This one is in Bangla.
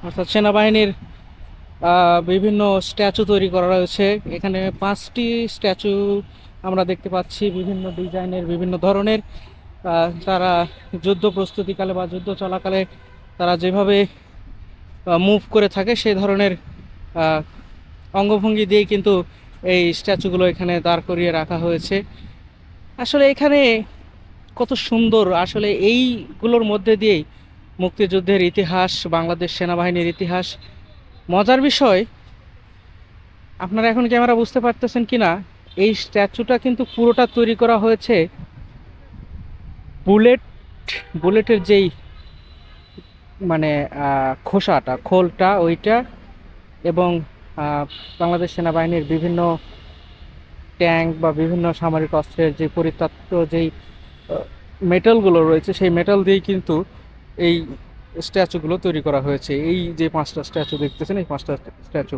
অর্থাৎ সেনাবাহিনীর বিভিন্ন স্ট্যাচু তৈরি করা রয়েছে। এখানে 5টি স্ট্যাচু আমরা দেখতে পাচ্ছি, বিভিন্ন ডিজাইনের, বিভিন্ন ধরনের। তারা যুদ্ধ প্রস্তুতিকালে বা যুদ্ধ চলাকালে তারা যেভাবে মুভ করে থাকে সেই ধরনের আহ, অঙ্গভঙ্গি দিয়ে কিন্তু এই স্ট্যাচুগুলো এখানে দাঁড় করিয়ে রাখা হয়েছে। আসলে এখানে কত সুন্দর, আসলে এইগুলোর মধ্যে দিয়েই মুক্তিযুদ্ধের ইতিহাস, বাংলাদেশ সেনাবাহিনীর ইতিহাস। মজার বিষয়, আপনারা এখন ক্যামেরা বুঝতে পারতেছেন কিনা, এই স্ট্যাচুটা কিন্তু পুরোটা তৈরি করা হয়েছে বুলেট বুলেটের যেই মানে খোসাটা, খোলটা ওইটা, এবং আহ, বাংলাদেশ সেনাবাহিনীর বিভিন্ন ট্যাঙ্ক বা বিভিন্ন সামরিক অস্ত্রের যে পরিত্যক্ত যেই মেটালগুলো রয়েছে সেই মেটাল দিয়েই কিন্তু এই স্ট্যাচুগুলো তৈরি করা হয়েছে। এই যে 5টা স্ট্যাচু দেখতেছেন, এই 5টা স্ট্যাচু